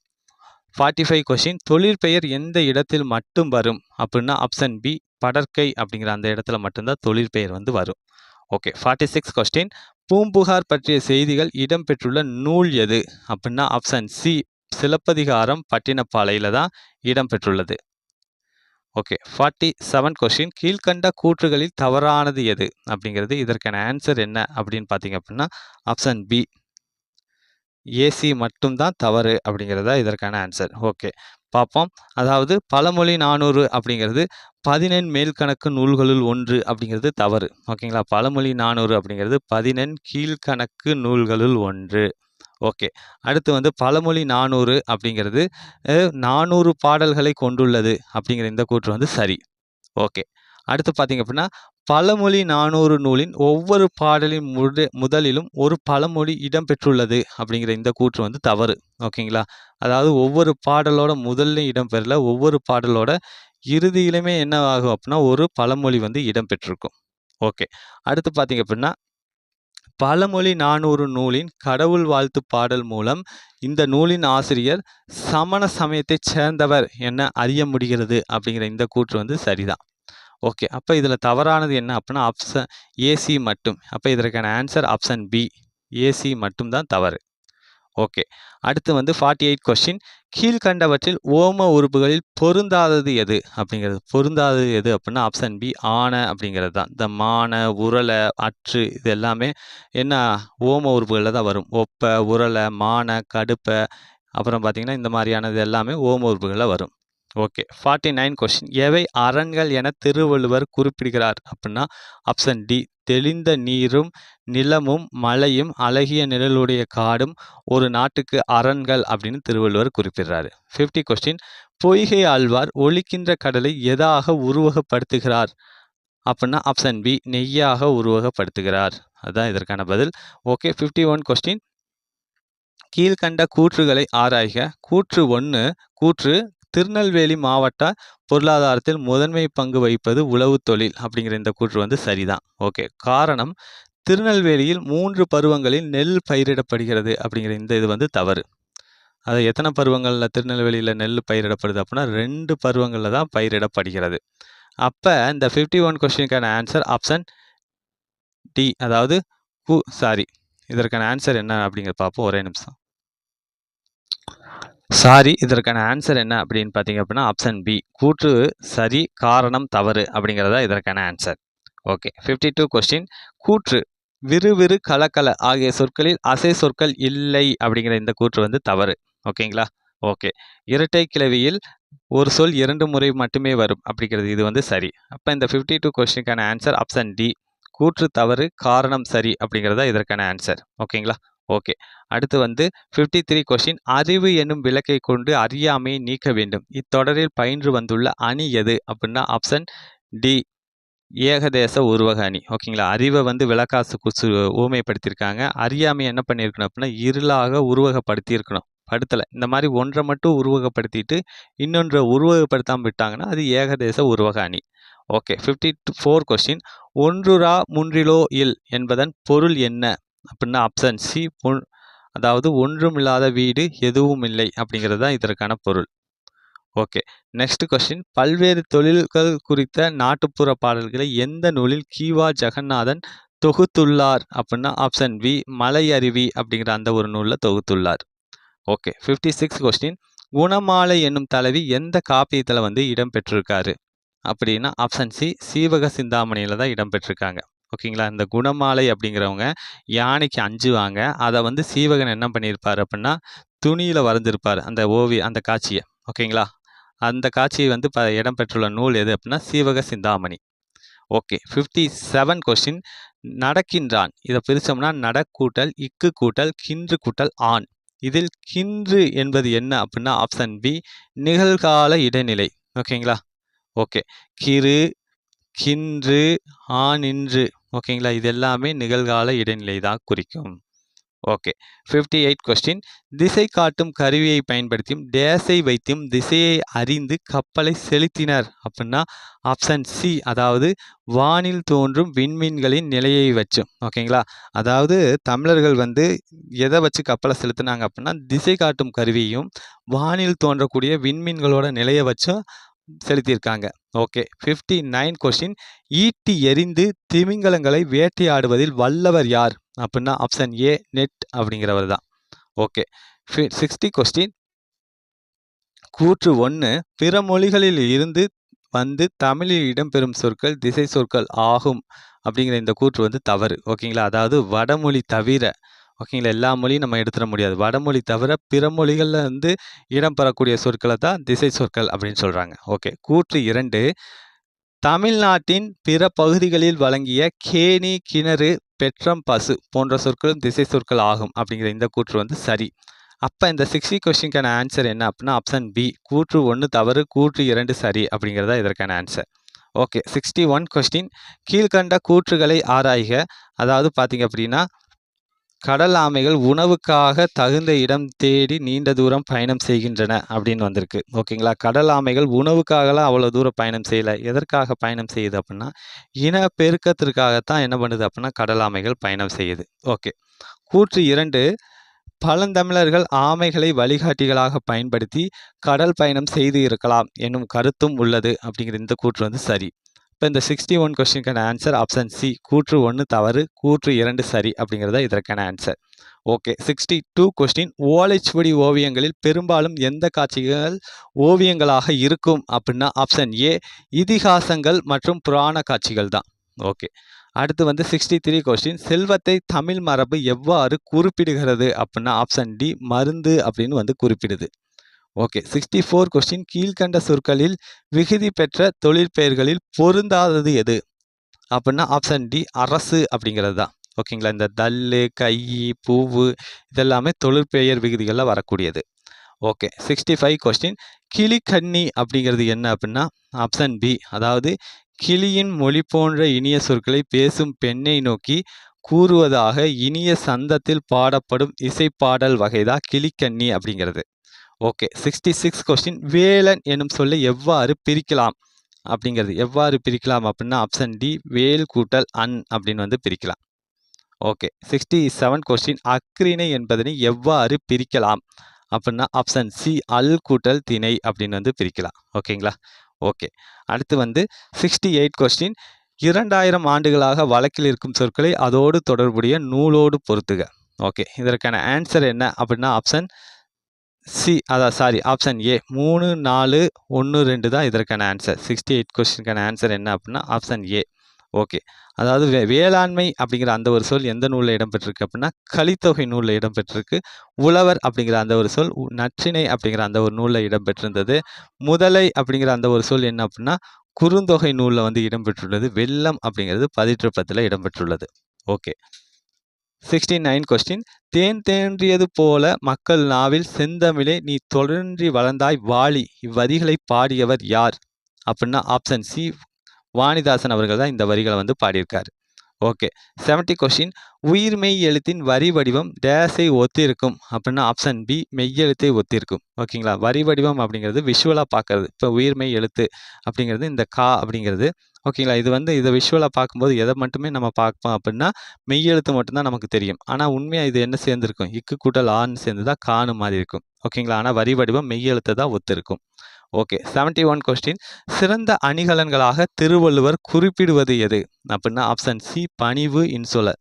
45 கொஸ்டின் தொழிற்பெயர் எந்த இடத்தில் மட்டும் வரும் அப்படின்னா ஆப்ஷன் பி படற்கை அப்படிங்கிற அந்த இடத்துல மட்டும்தான் தொழிற்பெயர் வந்து வரும். ஓகே 46 கொஸ்டின் பூம்புகார் பற்றிய செய்திகள் இடம்பெற்றுள்ள நூல் எது அப்படின்னா ஆப்ஷன் சி சிலப்பதிகாரம் பட்டினப்பாலையில தான் இடம்பெற்றுள்ளது. ஓகே 47 கொஸ்டின் கீழ்கண்ட கூற்றுகளில் தவறானது எது அப்படிங்கிறது இதற்கான ஆன்சர் என்ன அப்படின்னு பார்த்தீங்க அப்படின்னா ஆப்ஷன் பி ஏசி மட்டும்தான் தவறு அப்படிங்கிறதா இதற்கான ஆன்சர். ஓகே பார்ப்போம். அதாவது பழமொழி 400 அப்படிங்கிறது 14 மேல்கணக்கு நூல்களுள் ஒன்று அப்படிங்கிறது தவறு. ஓகேங்களா, பழமொழி 400 அப்படிங்கிறது 14 கீழ்கணக்கு நூல்களுள் ஒன்று. ஓகே அடுத்து வந்து பழமொழி 400 அப்படிங்கிறது 400 பாடல்களை கொண்டுள்ளது அப்படிங்கிற இந்த கூற்று வந்து சரி. ஓகே அடுத்து பார்த்தீங்க அப்படின்னா பழமொழி 400 நூலின் ஒவ்வொரு பாடலின் முதலிலும் ஒரு பழமொழி இடம்பெற்றுள்ளது அப்படிங்கிற இந்த கூற்று வந்து தவறு. ஓகேங்களா, அதாவது ஒவ்வொரு பாடலோட முதல்ல இடம்பெறல, ஒவ்வொரு பாடலோட இறுதியிலுமே என்ன ஆகும் அப்படின்னா ஒரு பழமொழி வந்து இடம்பெற்றிருக்கும். ஓகே அடுத்து பார்த்தீங்க அப்படின்னா பழமொழி 400 நூலின் கடவுள் வாழ்த்து பாடல் மூலம் இந்த நூலின் ஆசிரியர் சமண சமயத்தைச் சேர்ந்தவர் என அறிய முடிகிறது அப்படிங்கிற இந்த கூற்று வந்து சரிதான். ஓகே அப்போ இதில் தவறானது என்ன அப்படின்னா ஆப்ஷன் ஏசி மட்டும். அப்போ இதற்கான ஆன்சர் ஆப்ஷன் பி ஏசி மட்டும்தான் தவறு. ஓகே அடுத்து வந்து 48 கொஸ்டின் கீழ்கண்டவற்றில் ஓம உறுப்புகளில் பொருந்தாதது எது அப்படிங்கிறது. பொருந்தாதது எது அப்படின்னா ஆப்ஷன் பி ஆன அப்படிங்கிறது தான். இந்த மான உரலை அற்று இது எல்லாமே என்ன ஓம உறுப்புகளில் தான் வரும். ஒப்ப உரலை மான கடுப்பை அப்புறம் பார்த்திங்கன்னா இந்த மாதிரியானது எல்லாமே ஓம உறுப்புகளில் வரும். ஓகே 49 கொஸ்டின் எவை அரண்கள் என திருவள்ளுவர் குறிப்பிடுகிறார் அப்படின்னா ஆப்ஷன் டி தெளிந்த நீரும் நிலமும் மலையும் அழகிய நிழலுடைய காடும் ஒரு நாட்டுக்கு அரண்கள் அப்படின்னு திருவள்ளுவர் குறிப்பிடுறாரு. 50 கொஸ்டின் பொய்கை ஆழ்வார் ஒலிக்கின்ற கடலை எதாக உருவகப்படுத்துகிறார் அப்படின்னா ஆப்ஷன் பி நெய்யாக உருவகப்படுத்துகிறார். அதுதான் இதற்கான பதில். ஓகே 51 கொஸ்டின் கீழ்கண்ட கூற்றுகளை ஆராய்க. கூற்று 1 கூற்று திருநெல்வேலி மாவட்ட பொருளாதாரத்தில் முதன்மை பங்கு வகிப்பது உழவு தொழில் அப்படிங்கிற இந்த கூற்று வந்து சரிதான். ஓகே காரணம் திருநெல்வேலியில் 3 பருவங்களில் நெல் பயிரிடப்படுகிறது அப்படிங்கிற இந்த இது வந்து தவறு. அது எத்தனை பருவங்களில் திருநெல்வேலியில் நெல் பயிரிடப்படுது அப்படின்னா 2 பருவங்களில் தான் பயிரிடப்படுகிறது. அப்போ இந்த 51 கொஸ்டினுக்கான ஆன்சர் ஆப்ஷன் டி அதாவது இதற்கான ஆன்சர் என்ன அப்படிங்கிற பார்ப்போம். ஒரே நிமிஷம். இதற்கான ஆன்சர் என்ன அப்படின்னு பார்த்தீங்க அப்படின்னா ஆப்ஷன் பி கூற்று சரி காரணம் தவறு அப்படிங்கிறதா இதற்கான ஆன்சர். ஓகே 52 கொஸ்டின் கூற்று விறுவிறு கலக்கல ஆகிய சொற்களில் அசை சொற்கள் இல்லை அப்படிங்கிற இந்த கூற்று வந்து தவறு. ஓகேங்களா, ஓகே இரட்டை கிளவியில் ஒரு சொல் 2 முறை மட்டுமே வரும் அப்படிங்கிறது இது வந்து சரி. அப்போ இந்த 52 கொஸ்டினுக்கான ஆன்சர் ஆப்ஷன் டி கூற்று தவறு காரணம் சரி அப்படிங்கிறதா இதற்கான ஆன்சர். ஓகேங்களா, ஓகே அடுத்து வந்து 53 கொஸ்டின் அறிவு என்னும் விளக்கை கொண்டு அறியாமையை நீக்க வேண்டும். இத்தொடரில் பயின்று வந்துள்ள அணி எது அப்படின்னா ஆப்ஷன் டி ஏகதேச உருவக அணி. ஓகேங்களா, அறிவை வந்து விளக்காசு ஊமைப்படுத்தியிருக்காங்க. அறியாமை என்ன பண்ணியிருக்கணும் அப்படின்னா இருளாக உருவகப்படுத்தி இருக்கணும். படுத்தலை. இந்த மாதிரி ஒன்றை மட்டும் உருவகப்படுத்திட்டு இன்னொன்றை உருவகப்படுத்தாமல் விட்டாங்கன்னா அது ஏகதேச உருவக அணி. ஓகே 54 கொஸ்டின் ஒன்றுரா முன்றிலோ இல் என்பதன் பொருள் என்ன அப்படின்னா ஆப்ஷன் சி அதாவது ஒன்றுமில்லாத வீடு எதுவும் இல்லை அப்படிங்கிறது தான் இதற்கான பொருள். ஓகே நெக்ஸ்ட் கொஸ்டின் பல்வேறு தொழில்கள் குறித்த நாட்டுப்புற பாடல்களை எந்த நூலில் கீவா ஜெகநாதன் தொகுத்துள்ளார் அப்படின்னா ஆப்ஷன் பி மலை அருவி அப்படிங்கிற அந்த ஒரு நூலில் தொகுத்துள்ளார். ஓகே 56 கொஸ்டின் குணமாலை என்னும் தலைவி எந்த காப்பியத்தில் வந்து இடம்பெற்றிருக்காரு அப்படின்னா ஆப்ஷன் சி சீவக சிந்தாமணியில் தான் இடம்பெற்றிருக்காங்க. ஓகேங்களா, இந்த குணமாலை அப்படிங்கிறவங்க யானைக்கு அஞ்சுவாங்க. அதை வந்து சீவகன் என்ன பண்ணியிருப்பார் அப்படின்னா துணியில் வரைஞ்சிருப்பார் அந்த காட்சியை. ஓகேங்களா, அந்த காட்சியை வந்து இடம்பெற்றுள்ள நூல் எது அப்படின்னா சீவக சிந்தாமணி. ஓகே 57 கொஸ்டின் நடக்கின்றான் இதை பிரித்தோம்னா நடக்கூட்டல் இக்கு கூட்டல் கின்று கூட்டல் ஆண். இதில் கின்று என்பது என்ன அப்படின்னா ஆப்ஷன் பி நிகழ்கால இடைநிலை. ஓகேங்களா, ஓகே கிறு கின்று ஆனின்று ஓகேங்களா? இது எல்லாமே நிகழ்கால இடைநிலை தான் குறிக்கும். ஓகே. 58 கொஸ்டின். திசை காட்டும் கருவியை பயன்படுத்தியும் டேஸை வைத்தும் திசையை அறிந்து கப்பலை செலுத்தினர் அப்படின்னா ஆப்ஷன் சி, அதாவது வானில் தோன்றும் விண்மீன்களின் நிலையை வச்சும். ஓகேங்களா? அதாவது தமிழர்கள் வந்து எதை வச்சு கப்பலை செலுத்தினாங்க அப்படின்னா திசை காட்டும் கருவியும் வானில் தோன்றக்கூடிய விண்மீன்களோட நிலையை வச்சும் செலுத்தியிருக்காங்க. ஓகே. 59 கொஸ்டின். ஈட்டி எறிந்து திமிங்கலங்களை வேட்டையாடுவதில் வல்லவர் யார் அப்படின்னா ஆப்ஷன் ஏ, நெட் அப்படிங்கிறவர் தான். ஓகே. 60 கொஸ்டின். கூற்று 1 பிற மொழிகளில் இருந்து வந்து தமிழில் இடம்பெறும் சொற்கள் திசை சொற்கள் ஆகும் அப்படிங்கிற இந்த கூற்று வந்து தவறு. ஓகேங்களா? அதாவது வடமொழி தவிர, ஓகேங்களா, எல்லா மொழியும் நம்ம எடுத்துட முடியாது. வடமொழி தவிர பிற மொழிகளில் வந்து இடம்பெறக்கூடிய சொற்களை தான் திசை சொற்கள் அப்படின்னு சொல்கிறாங்க. ஓகே. கூற்று 2 தமிழ்நாட்டின் பிற பகுதிகளில் வழங்கிய கேணி, கிணறு, பெற்றம், பசு போன்ற சொற்களும் திசை சொற்கள் ஆகும் அப்படிங்கிற இந்த கூற்று வந்து சரி. அப்போ இந்த 60 கொஸ்டினுக்கான ஆன்சர் என்ன அப்படின்னா ஆப்ஷன் பி, கூற்று 1 தவறு, கூற்று 2 சரி அப்படிங்கிறதா இதற்கான ஆன்சர். ஓகே. 61 கொஸ்டின். கீழ்கண்ட கூற்றுகளை ஆராய்க. அதாவது பார்த்தீங்க அப்படின்னா கடல் ஆமைகள் உணவுக்காக தகுந்த இடம் தேடி நீண்ட தூரம் பயணம் செய்கின்றன அப்படின்னு வந்திருக்கு. ஓகேங்களா? கடல் ஆமைகள் உணவுக்காகலாம் அவ்வளோ தூரம் பயணம் செய்யலை. எதற்காக பயணம் செய்யுது அப்படின்னா இன பெருக்கத்திற்காகத்தான் என்ன பண்ணுது அப்படின்னா கடல் ஆமைகள் பயணம் செய்யுது. ஓகே. கூற்று 2 பழந்தமிழர்கள் ஆமைகளை வழிகாட்டிகளாக பயன்படுத்தி கடல் பயணம் செய்து இருக்கலாம் என்னும் கருத்தும் உள்ளது அப்படிங்கிற இந்த கூற்று வந்து சரி. இப்போ இந்த 61 கொஸ்டினுக்கான ஆன்சர் ஆப்ஷன் சி, கூற்று 1 தவறு, கூற்று 2 சரி அப்படிங்கிறதா இதற்கான ஆன்சர். ஓகே. 62 கொஸ்டின். ஓலைச்சுவடி ஓவியங்களில் பெரும்பாலும் எந்த காட்சிகள் ஓவியங்களாக இருக்கும் அப்படின்னா ஆப்ஷன் ஏ, இதிகாசங்கள் மற்றும் புராண காட்சிகள் தான். ஓகே. அடுத்து வந்து 63 கொஸ்டின். செல்வத்தை தமிழ் மரபு எவ்வாறு குறிப்பிடுகிறது அப்படின்னா ஆப்ஷன் டி, மருந்து அப்படின்னு வந்து குறிப்பிடுது. ஓகே. 64 கொஸ்டின். கீழ்கண்ட சொற்களில் விகுதி பெற்ற தொழிற்பெயர்களில் பொருந்தாதது எது அப்படின்னா ஆப்ஷன் டி, அரசு அப்படிங்கிறது தான். ஓகேங்களா? இந்த தல்லு, கையி, பூவு இதெல்லாமே தொழிற்பெயர் விகுதிகளில் வரக்கூடியது. ஓகே. 65 கொஸ்டின். கிளிக்கண்ணி அப்படிங்கிறது என்ன அப்படின்னா ஆப்ஷன் பி, அதாவது கிளியின் மொழி போன்ற இனிய சொற்களை பேசும் பெண்ணை நோக்கி கூறுவதாக இனிய சந்தத்தில் பாடப்படும் இசைப்பாடல் வகைதான் கிளிக்கண்ணி அப்படிங்கிறது. ஓகே. 66 கொஸ்டின். வேலன் எனும் சொல்லை எவ்வாறு பிரிக்கலாம் அப்படிங்கிறது எவ்வாறு பிரிக்கலாம் அப்படின்னா ஆப்ஷன் டி, வேல் கூட்டல் அன் அப்படின்னு வந்து பிரிக்கலாம். ஓகே. 67 கொஸ்டின். அக்ரிணை என்பதனை எவ்வாறு பிரிக்கலாம் அப்படின்னா ஆப்ஷன் சி, அல் கூட்டல் திணை அப்படின்னு வந்து பிரிக்கலாம். ஓகேங்களா? ஓகே. அடுத்து வந்து 68 கொஸ்டின். 2000 ஆண்டுகளாக வழக்கில் இருக்கும் சொற்களை அதோடு தொடர்புடைய நூலோடு பொருத்துக. ஓகே. இதற்கான ஆன்சர் என்ன அப்படின்னா ஆப்ஷன் சி, ஆப்ஷன் ஏ 3, 4, 1, 2 தான் இதற்கான ஆன்சர். 68 கொஸ்டினுக்கான ஆன்சர் என்ன அப்படின்னா ஆப்ஷன் ஏ. ஓகே. அதாவது வேளாண்மை அப்படிங்கிற அந்த ஒரு சொல் எந்த நூலில் இடம்பெற்றிருக்கு அப்படின்னா கலித்தொகை நூலில் இடம்பெற்றிருக்கு. உழவர் அப்படிங்கிற அந்த ஒரு சொல் நற்றிணை அப்படிங்கிற அந்த ஒரு நூலில் இடம்பெற்றிருந்தது. முதலை அப்படிங்கிற அந்த ஒரு சொல் என்ன அப்படின்னா குறுந்தொகை நூலில் வந்து இடம்பெற்றுள்ளது. வெள்ளம் அப்படிங்கிறது பதிற்றுப்பத்தில் இடம்பெற்றுள்ளது. ஓகே. 69 கொஸ்டின். தேன் தேன்றியது போல மக்கள் நாவில் செந்தமிழே நீ தொடர்ந்து வளர்ந்தாய் வாழி இவ்வரிகளை பாடியவர் யார் அப்படின்னா ஆப்ஷன் சி, வாணிதாசன் அவர்கள் தான் இந்த வரிகளை வந்து பாடியிருக்காரு. ஓகே. 70 கொஸ்டின். உயிர் மெய் எழுத்தின் வரி வடிவம் டேஸை ஒத்திருக்கும் அப்படின்னா ஆப்ஷன் பி, மெய்யெழுத்தை ஒத்திருக்கும். ஓகேங்களா? வரி வடிவம் அப்படிங்கிறது விஷுவலாக பார்க்கறது. இப்போ உயிர் மெய் எழுத்து அப்படிங்கிறது இந்த கா அப்படிங்கிறது. ஓகேங்களா? இது வந்து இதை விஷுவலாக பார்க்கும்போது எதை மட்டுமே நம்ம பார்ப்போம் அப்படின்னா மெய்யெழுத்து மட்டும்தான் நமக்கு தெரியும். ஆனால் உண்மையாக இது என்ன சேர்ந்துருக்கும்? இக்கு கூட்டல் ஆன்னு சேர்ந்து தான் காணு மாதிரி இருக்கும். ஓகேங்களா? ஆனால் வரி வடிவம் மெய்யெழுத்தை தான் ஒத்திருக்கும். ஓகே. 71 கொஸ்டின். சிறந்த அணிகலன்களாக திருவள்ளுவர் குறிப்பிடுவது எது அப்படின்னா ஆப்ஷன் சி, பணிவு, இன்சொலர்.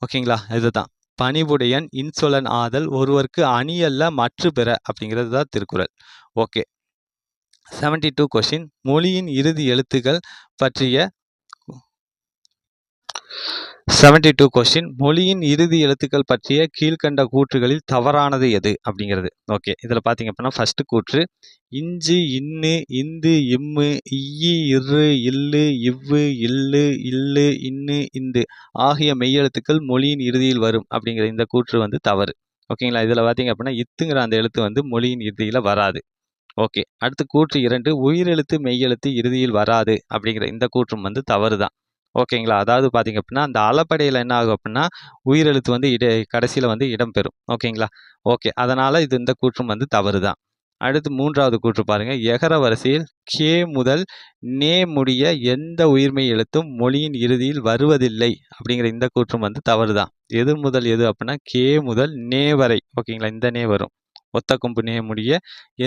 ஓகேங்களா? இதுதான் பணிவுடையன் இன்சொலன் ஆதல் ஒருவருக்கு அணி அல்ல மற்று பெற அப்படிங்கிறது தான் திருக்குறள். ஓகே. 72 கொஸ்டின். மொழியின் இறுதி எழுத்துக்கள் பற்றிய 72 கொஸ்டின். மொழியின் இறுதி எழுத்துக்கள் பற்றிய கீழ்கண்ட கூற்றுகளில் தவறானது எது அப்படிங்கிறது. ஓகே. இதில் பார்த்தீங்க அப்படின்னா ஃபர்ஸ்ட் கூற்று இஞ்சு, இன்னு, இந்து, இம்மு, இய்யி, இரு, இல்லு, இவ்வு, இல்லு, இல்லு, இன்னு, இந்து ஆகிய மெய்யெழுத்துக்கள் மொழியின் இறுதியில் வரும் அப்படிங்கிற இந்த கூற்று வந்து தவறு. ஓகேங்களா? இதில் பார்த்தீங்க அப்படின்னா இத்துங்கிற அந்த எழுத்து வந்து மொழியின் இறுதியில் வராது. ஓகே. அடுத்து கூற்று 2 உயிரெழுத்து மெய்யெழுத்து இறுதியில் வராது அப்படிங்கிற இந்த கூற்றும் வந்து தவறு தான். ஓகேங்களா? அதாவது பார்த்தீங்க அப்படின்னா, அந்த அளபெடையில என்ன ஆகும் அப்படின்னா, உயிரெழுத்து வந்து கடைசியில வந்து இடம்பெறும். ஓகேங்களா? ஓகே. அதனால இந்த கூற்றும் வந்து தவறு தான். அடுத்து 3வது கூற்று பாருங்க. எகர வரிசையில் கே முதல் நே முடிய எந்த உயிர்மெய் எழுத்தும் மொழியின் இறுதியில் வருவதில்லை அப்படிங்கிற இந்த கூற்றும் வந்து தவறு தான். எது முதல் எது அப்படின்னா, கே முதல் நே வரை. ஓகேங்களா? இந்த நே வரும். ஒத்த கொம்பு நே முடிய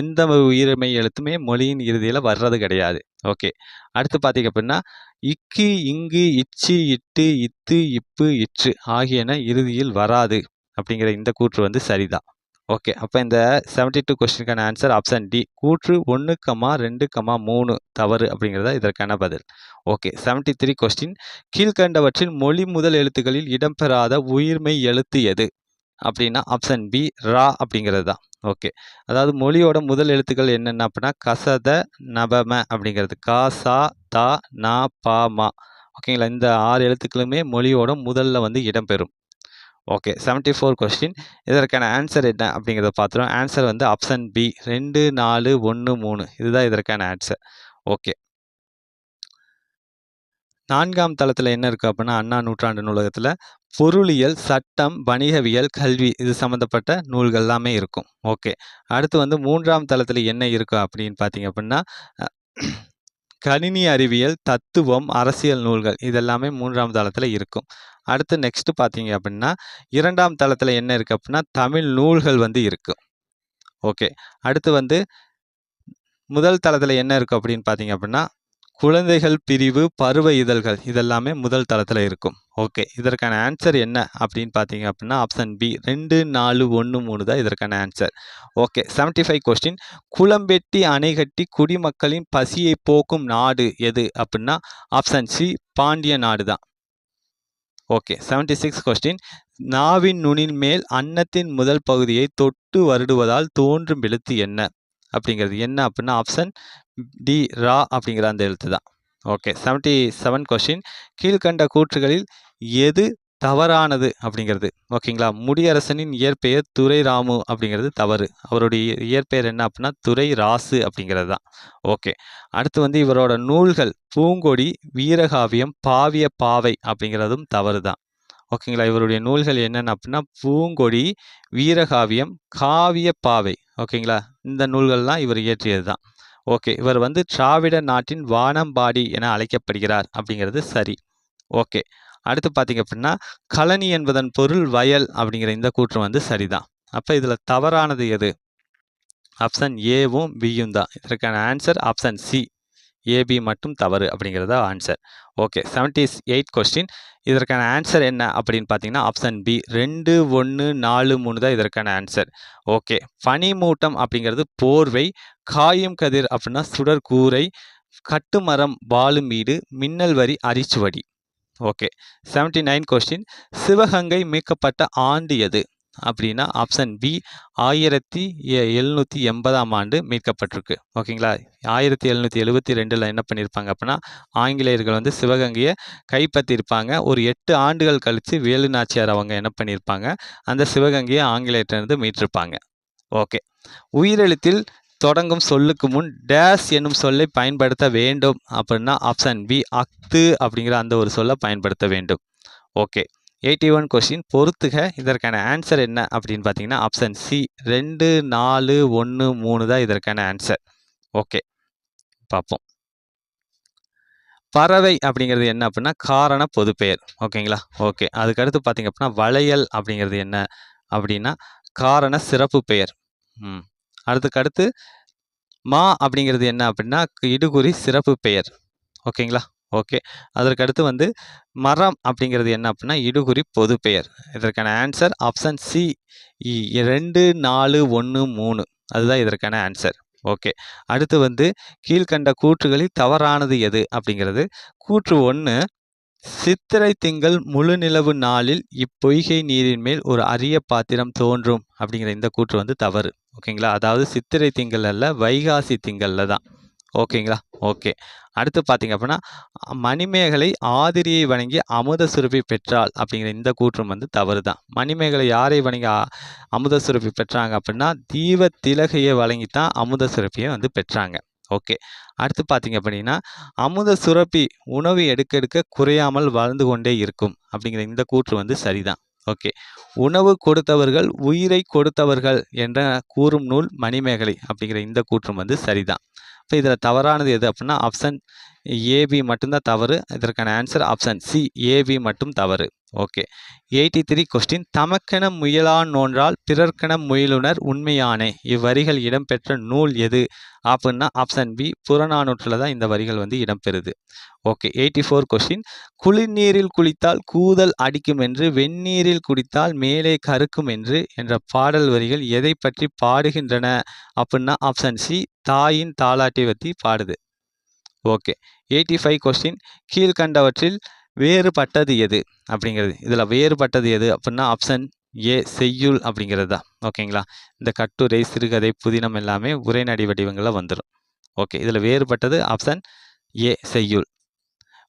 எந்த உயிர்மெய் எழுத்துமே மொழியின் இறுதியில வர்றது கிடையாது. ஓகே. அடுத்து பார்த்தீங்க அப்படின்னா, இக்கு, இங்கு, இச்சு, இட்டு, இத்து, இப்பு, இற்று ஆகியன இறுதியில் வராது அப்படிங்கிற இந்த கூற்று வந்து சரிதான். ஓகே. அப்ப இந்த 72 கொஸ்டினுக்கான ஆன்சர் ஆப்ஷன் டி. கூற்று 1, 2, 3 தவறு அப்படிங்கிறது தான் இதற்கான பதில். ஓகே. 73 கொஸ்டின். கீழ்க்கண்டவற்றில் மொழி முதல் எழுத்துக்களில் இடம்பெறாத உயிர்மெய் எழுத்து எது? அப்படின்னா ஆப்ஷன் பி ரா அப்படிங்கிறது தான். ஓகே. அதாவது மொழியோட முதல் எழுத்துக்கள் என்னென்ன அப்படின்னா கசத நபம அப்படிங்கிறது கா சா தா நா பா மா. ஓகேங்களா? இந்த 6 எழுத்துக்களுமே மொழியோட முதல்ல வந்து இடம்பெறும். ஓகே. 74 கொஸ்டின். இதற்கான ஆன்சர் என்ன அப்படிங்கிறத பார்த்துருவோம். ஆன்சர் வந்து ஆப்ஷன் பி 2, 4, 1, 3 இதுதான் இதற்கான ஆன்சர். ஓகே. 4ஆம் தளத்துல என்ன இருக்கு அப்படின்னா, அண்ணா நூற்றாண்டு நூலகத்துல பொருளியல், சட்டம், வணிகவியல், கல்வி இது சம்மந்தப்பட்ட நூல்கள் எல்லாமே இருக்கும். ஓகே. அடுத்து வந்து 3ஆம் தளத்துல என்ன இருக்கு அப்படின்னு பார்த்தீங்க அப்படின்னா, அ கணினி அறிவியல், தத்துவம், அரசியல் நூல்கள் இதெல்லாமே 3ஆம் தளத்துல இருக்கும். அடுத்து நெக்ஸ்ட் பார்த்தீங்க அப்படின்னா, 2ஆம் தளத்துல என்ன இருக்கு அப்படின்னா, தமிழ் நூல்கள் வந்து இருக்கு. ஓகே. அடுத்து வந்து முதல் தளத்துல என்ன இருக்கு அப்படின்னு பார்த்தீங்க அப்படின்னா, குழந்தைகள் பிரிவு, பருவ இதழ்கள் இதெல்லாமே முதல் தளத்துல இருக்கும். ஓகே. இதற்கான ஆன்சர் என்ன அப்படின்னு பார்த்தீங்க அப்படின்னா, ஆப்ஷன் பி 2, 4, 1, 3 தான் இதற்கான ஆன்சர். ஓகே. 75 கொஸ்டின். குளம் வெட்டி அணை கட்டி குடிமக்களின் பசியை போக்கும் நாடு எது அப்படின்னா, ஆப்ஷன் சி பாண்டிய நாடு தான். ஓகே. 76 கொஸ்டின். நாவின் நுனின் மேல் அன்னத்தின் முதல் பகுதியை தொட்டு வருடுவதால் தோன்றும் எழுத்து என்ன? அப்படிங்கிறது என்ன அப்படின்னா ஆப்ஷன் டி ரா அப்படிங்கிற அந்த எழுத்து தான். ஓகே. 77 கொஸ்டின். கீழ்கண்ட கூற்றுகளில் எது தவறானது அப்படிங்கிறது. ஓகேங்களா? முடியரசனின் இயற்பெயர் துரைராமு அப்படிங்கிறது தவறு. அவருடைய இயற்பெயர் என்ன அப்படின்னா துரைராசு அப்படிங்கிறது தான். ஓகே. அடுத்து வந்து இவரோட நூல்கள் பூங்கொடி, வீரகாவியம், பாவிய பாவை அப்படிங்கிறதும் தவறு தான். ஓகேங்களா? இவருடைய நூல்கள் என்னென்ன அப்படின்னா பூங்கொடி, வீரகாவியம், காவிய பாவை. ஓகேங்களா? இந்த நூல்கள்லாம் இவர் இயற்றியது தான். ஓகே. இவர் வந்து திராவிட நாட்டின் வானம்பாடி என அழைக்கப்படுகிறார் அப்படிங்கிறது சரி. ஓகே. அடுத்து பார்த்தீங்க அப்படின்னா, கழனி என்பதன் பொருள் வயல் அப்படிங்கிற இந்த கூற்று வந்து சரிதான். அப்ப இதுல தவறானது எது? ஆப்ஷன் ஏவும் பியும் தான். இதற்கான ஆன்சர் ஆப்ஷன் சி. ஏபி மட்டும் தவறு அப்படிங்கிறதா ஆன்சர். ஓகே. 78 கொஸ்டின். இதற்கான ஆன்சர் என்ன அப்படின்னு பார்த்தீங்கன்னா ஆப்ஷன் பி 2, 1, 4, 3 தான் இதற்கான ஆன்சர். ஓகே. பனிமூட்டம் அப்படிங்கிறது போர்வை, காயும் கதிர் அப்படின்னா சுடர்கூரை, கட்டுமரம் வாழும் வீடு, மின்னல் வரி அரிச்சுவடி. ஓகே. 79 கொஸ்டின். சிவகங்கை மீட்கப்பட்ட ஆண்டு எது? அப்படின்னா ஆப்ஷன் பி 1780ஆம் ஆண்டு மீட்கப்பட்டிருக்கு. ஓகேங்களா? 1772ல என்ன பண்ணியிருப்பாங்க அப்படின்னா, ஆங்கிலேயர்கள் வந்து சிவகங்கையை கைப்பற்றியிருப்பாங்க. ஒரு 8 ஆண்டுகள் கழித்து வேலு நாச்சியார் அவங்க என்ன பண்ணியிருப்பாங்க, அந்த சிவகங்கையை ஆங்கிலேயர்கிட்டருந்து மீட்டிருப்பாங்க. ஓகே. உயிரெழுத்தில் தொடங்கும் சொல்லுக்கு முன் டேஸ் என்னும் சொல்லை பயன்படுத்த வேண்டும் அப்படின்னா ஆப்ஷன் பி அஃது அப்படிங்கிற அந்த ஒரு சொல்லை பயன்படுத்த வேண்டும். ஓகே. 81 கொஸ்டின். பொறுத்துக இதற்கான ஆன்சர் என்ன அப்படின்னு பார்த்தீங்கன்னா ஆப்ஷன் சி 2, 4, 1, 3 தான் இதற்கான ஆன்சர். ஓகே. பார்ப்போம். பறவை அப்படிங்கிறது என்ன அப்படின்னா காரண பொதுப்பெயர். ஓகேங்களா? ஓகே. அதுக்கடுத்து பார்த்தீங்க அப்படின்னா வளையல் அப்படிங்கிறது என்ன அப்படின்னா காரண சிறப்பு பெயர். அடுத்து மா அப்படிங்கிறது என்ன அப்படின்னா இடுகுறி சிறப்பு பெயர். ஓகேங்களா? ஓகே. அதற்கடுத்து வந்து மரம் அப்படிங்கிறது என்ன அப்படின்னா இடுகுறி பொது பெயர். இதற்கான ஆன்சர் ஆப்ஷன் சி 2, 4, 1, 3 அதுதான் இதற்கான ஆன்சர். ஓகே. அடுத்து வந்து கீழ்கண்ட கூற்றுகளில் தவறானது எது அப்படிங்கிறது. கூற்று 1 சித்திரை திங்கள் முழு நிலவு நாளில் இப்பொய்கை நீரின் மேல் ஒரு அரிய பாத்திரம் தோன்றும் அப்படிங்கிற இந்த கூற்று வந்து தவறு. ஓகேங்களா? அதாவது சித்திரை திங்கள் அல்ல வைகாசி திங்கள்ல தான். ஓகேங்களா? ஓகே. அடுத்து பார்த்தீங்க அப்படின்னா மணிமேகலை ஆதிரியை வணங்கி அமுத சுரபி பெற்றாள் அப்படிங்கிற இந்த கூற்றும் வந்து தவறு தான். மணிமேகலை யாரை வணங்கி அமுத சுரபி பெற்றாங்க அப்படின்னா தீப திலகையை வழங்கித்தான் அமுத சுரபியை வந்து பெற்றாங்க. ஓகே. அடுத்து பார்த்தீங்க அப்படின்னா, அமுத சுரப்பி உணவு எடுக்க எடுக்க குறையாமல் வளர்ந்து கொண்டே இருக்கும் அப்படிங்கிற இந்த கூற்று வந்து சரிதான். ஓகே. உணவு கொடுத்தவர்கள் உயிரை கொடுத்தவர்கள் என்ற கூறும் நூல் மணிமேகலை அப்படிங்கிற இந்த கூற்றும் வந்து சரிதான். இப்போ இதில் தவறானது எது அப்படின்னா ஆப்ஷன் ஏபி மட்டும்தான் தவறு. இதற்கான ஆன்சர் ஆப்ஷன் சி ஏபி மட்டும் தவறு. ஓகே. 83 கொஸ்டின் தமக்கென முயலான் நோன்றால் பிறர்க்கென முயலுனர் உண்மையானே இவ்வரிகள் இடம்பெற்ற நூல் எது அப்படின்னா ஆப்ஷன் பி புறநானூற்றில் தான் இந்த வரிகள் வந்து இடம்பெறுது. ஓகே. 84 கொஸ்டின் குளிர்நீரில் குளித்தால் கூதல் அடிக்கும் என்று வெந்நீரில் குடித்தால் மேலே கருக்கும் என்று என்ற பாடல் வரிகள் எதை பற்றி பாடுகின்றன அப்படின்னா ஆப்ஷன் சி தாயின் தாலாட்டை பற்றி பாடுது. ஓகே. 85 கொஸ்டின் கீழ்கண்டவற்றில் வேறுபட்டது எது அப்படிங்கிறது. இதில் வேறுபட்டது எது அப்படின்னா ஆப்ஷன் ஏ செய்யுள் அப்படிங்கிறது தான். ஓகேங்களா. இந்த கட்டுரை சிறுகதை புதினம் எல்லாமே உரைநடை வடிவங்களில் வந்துடும். ஓகே. இதில் வேறுபட்டது ஆப்ஷன் ஏ செய்யுள்.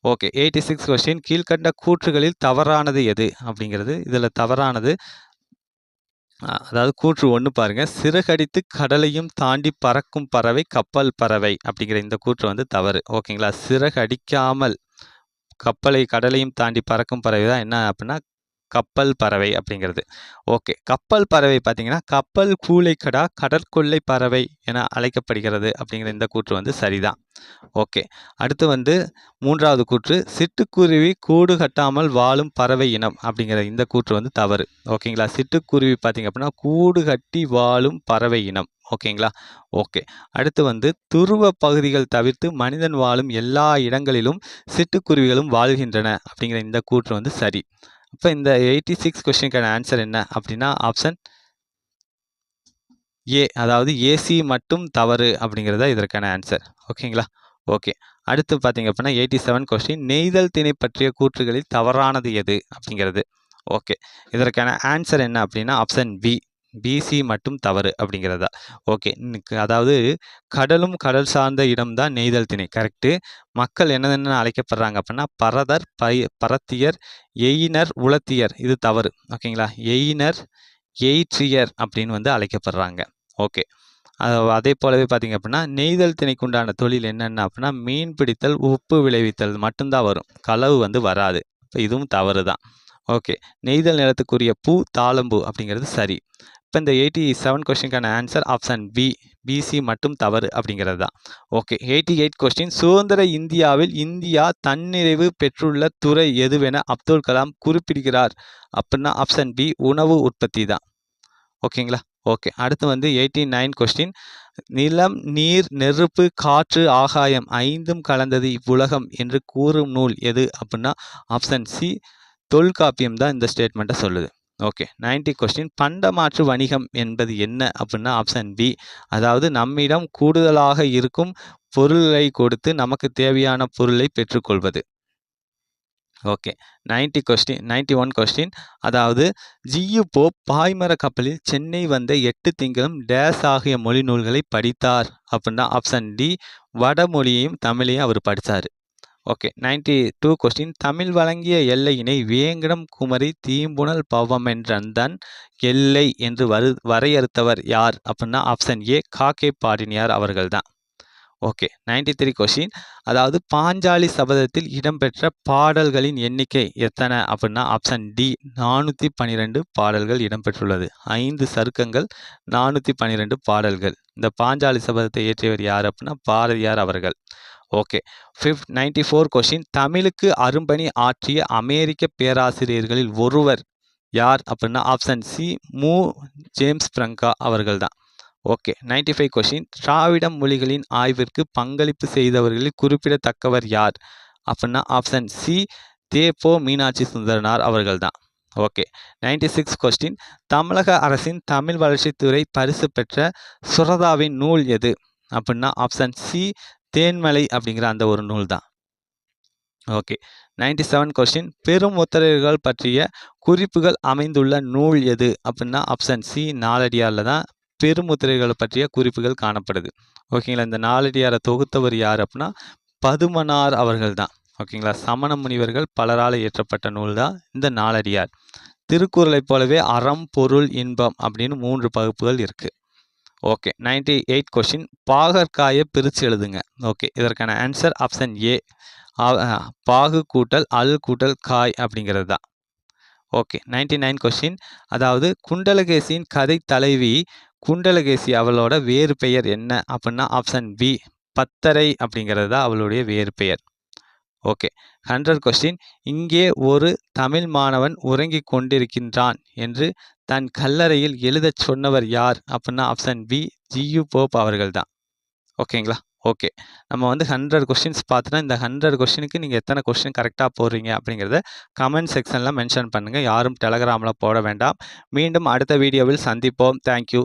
ஓகே. 86 கொஸ்டின் கீழ்கண்ட கூற்றுகளில் தவறானது எது அப்படிங்கிறது. இதில் தவறானது அதாவது கூற்று 1 பாருங்க. சிறகடித்து கடலையும் தாண்டி பறக்கும் பறவை கப்பல் பறவை அப்படிங்கிற இந்த கூற்று வந்து தவறு. ஓகேங்களா. சிறகடிக்காமல் கப்பலை கடலையும் தாண்டி பறக்கும் பறவை தான் என்ன அப்படின்னா கப்பல் பறவை அப்படிங்கிறது. ஓகே. கப்பல் பறவை பார்த்தீங்கன்னா கப்பல் கூளைக்கடா கடற்கொள்ளை பறவை என அழைக்கப்படுகிறது அப்படிங்கிற இந்த கூற்று வந்து சரிதான். ஓகே. அடுத்து வந்து 3வது கூற்று சிட்டுக்குருவி கூடு கட்டாமல் வாழும் பறவை இனம் அப்படிங்கிற இந்த கூற்று வந்து தவறு. ஓகேங்களா. சிட்டுக்குருவி பார்த்தீங்க அப்படின்னா கூடு கட்டி வாழும் பறவை இனம். ஓகேங்களா. ஓகே. அடுத்து வந்து துருவ பகுதிகள் தவிர்த்து மனிதன் வாழும் எல்லா இடங்களிலும் சிட்டுக்குருவிகளும் வாழ்கின்றன அப்படிங்கிற இந்த கூற்று வந்து சரி. இப்போ இந்த 86 கொஸ்டினுக்கான ஆன்சர் என்ன அப்படின்னா ஆப்ஷன் ஏ அதாவது ஏசி மட்டும் தவறு அப்படிங்கிறதா இதற்கான ஆன்சர். ஓகேங்களா. ஓகே. அடுத்து பார்த்தீங்க அப்படின்னா 87 கொஸ்டின் நெய்தல் திணை பற்றிய கூற்றுகளில் தவறானது எது அப்படிங்கிறது. ஓகே. இதற்கான ஆன்சர் என்ன அப்படின்னா ஆப்ஷன் பி பிசி மட்டும் தவறு அப்படிங்கிறதா. ஓகே. அதாவது கடலும் கடல் சார்ந்த இடம்தான் நெய்தல் திணை கரெக்டு. மக்கள் என்னென்ன அழைக்கப்படுறாங்க அப்படின்னா பரதர் பரத்தியர் எயினர் உலத்தியர் இது தவறு. ஓகேங்களா. எயினர் எயிற்றியர் அப்படின்னு வந்து அழைக்கப்படுறாங்க. ஓகே. அதே போலவே பார்த்தீங்க அப்படின்னா நெய்தல் திணைக்குண்டான தொழில் என்னென்ன அப்படின்னா மீன் பிடித்தல் உப்பு விளைவித்தல் மட்டும்தான் வரும். களவு வந்து வராது. இப்போ இதுவும் தவறு தான். ஓகே. நெய்தல் நிலத்துக்குரிய பூ தாளம்பூ அப்படிங்கிறது சரி. இப்போ இந்த 87 கொஸ்டினுக்கான ஆன்சர் ஆப்ஷன் பி பிசி மட்டும் தவறு அப்படிங்கிறது தான். ஓகே. 88 கொஸ்டின் சுதந்திர இந்தியாவில் இந்தியா தன்னிறைவு பெற்றுள்ள துறை எதுவென அப்துல் கலாம் குறிப்பிடுகிறார் அப்படின்னா ஆப்ஷன் பி உணவு உற்பத்தி தான். ஓகேங்களா. ஓகே. அடுத்து வந்து 89 கொஸ்டின் நிலம் நீர் நெருப்பு காற்று ஆகாயம் ஐந்தும் கலந்தது இவ்வுலகம் என்று கூறும் நூல் எது அப்படின்னா ஆப்ஷன் சி தொல்காப்பியம் தான் இந்த ஸ்டேட்மெண்ட்டை சொல்லுது. ஓகே. 90 கொஸ்டின் பண்டமாற்று வணிகம் என்பது என்ன அப்படின்னா ஆப்ஷன் பி அதாவது நம்மிடம் கூடுதலாக இருக்கும் பொருளை கொடுத்து நமக்கு தேவையான பொருளை பெற்றுக்கொள்வது. ஓகே. 91 கொஸ்டின் அதாவது ஜியு போப் பாய்மர கப்பலில் சென்னை வந்த 8 திங்களும் டேஸ் ஆகிய மொழி நூல்களை படித்தார் அப்படின்னா ஆப்ஷன் டி வடமொழியையும் தமிழையும் அவர் படித்தார். ஓகே. 92 கொஸ்டின் தமிழ் வழங்கிய எல்லையினை வேங்கடம் குமரி தீம்புணல் பவமென்றந்தன் எல்லை என்று வரையறுத்தவர் யார் அப்படின்னா ஆப்ஷன் ஏ காக்கை பாடினியார் அவர்கள் தான். ஓகே. 93 கொஸ்டின் அதாவது பாஞ்சாலி சபதத்தில் இடம்பெற்ற பாடல்களின் எண்ணிக்கை எத்தனை அப்படின்னா ஆப்ஷன் டி 412 பாடல்கள் இடம்பெற்றுள்ளது. 5 சருக்கங்கள் 412 பாடல்கள். இந்த பாஞ்சாலி சபதத்தை இயற்றியவர் யார் அப்படின்னா பாரதியார் அவர்கள். ஓகே. 94 கொஸ்டின் தமிழுக்கு அரும்பணி ஆற்றிய அமெரிக்க பேராசிரியர்களில் ஒருவர் யார் அப்படின்னா ஆப்ஷன் சி மு ஜேம்ஸ் பிரங்கா அவர்கள் தான். ஓகே. 95 கொஸ்டின் திராவிட மொழிகளின் ஆய்விற்கு பங்களிப்பு செய்தவர்களில் குறிப்பிடத்தக்கவர் யார் அப்படின்னா ஆப்ஷன் சி தேப்போ மீனாட்சி சுந்தரனார் அவர்கள் தான். ஓகே. 96 கொஸ்டின் தமிழக அரசின் தமிழ் வளர்ச்சித்துறை பரிசு பெற்ற சுரதாவின் நூல் எது அப்படின்னா ஆப்ஷன் சி தேன்மலை அப்படிங்கிற அந்த ஒரு நூல் தான். ஓகே. 97 கொஸ்டின் பெரும் முத்திரைகள் பற்றிய குறிப்புகள் அமைந்துள்ள நூல் எது அப்படின்னா ஆப்ஷன் சி நாலடியாரில் தான் பெருமுத்திரைகளை பற்றிய குறிப்புகள் காணப்படுது. ஓகேங்களா. இந்த நாலடியாரை தொகுத்தவர் யார் அப்படின்னா பதுமனார் அவர்கள் தான். ஓகேங்களா. சமண முனிவர்கள் பலரால் இயற்றப்பட்ட நூல் தான் இந்த நாலடியார். திருக்குறளை போலவே அறம் பொருள் இன்பம் அப்படின்னு 3 பகுப்புகள் இருக்கு. ஓகே 98 கொஸ்டின் பாகற்காயை பிரித்து எழுதுங்க. ஓகே இதற்கான ஆன்சர் ஆப்ஷன் ஏ பாகு கூட்டல் அல் கூட்டல் காய் அப்படிங்கிறது தான். ஓகே 99 கொஸ்டின் அதாவது குண்டலகேசியின் கதை தலைவி குண்டலகேசி அவளோட வேறு பெயர் என்ன அப்படின்னா ஆப்ஷன் பி பத்தரை அப்படிங்கிறது தான் அவளுடைய வேறு பெயர். ஓகே 100 கொஸ்டின் இங்கே ஒரு தமிழ் மாணவன் உறங்கிக் கொண்டிருக்கின்றான் என்று தன் கல்லறையில் எழுதச் சொன்னவர் யார் அப்படின்னா ஆப்ஷன் பி ஜியு போப் அவர்கள் தான். ஓகேங்களா? ஓகே நம்ம வந்து 100 கொஸ்டின்ஸ் பார்த்துட்டா இந்த 100 கொஸ்டினுக்கு நீங்கள் எத்தனை கொஸ்டின் கரெக்டாக போடுறீங்க அப்படிங்கிறத கமெண்ட் செக்ஷனில் மென்ஷன் பண்ணுங்கள். யாரும் டெலகிராமில் போட வேண்டாம். மீண்டும் அடுத்த வீடியோவில் சந்திப்போம். தேங்க்யூ.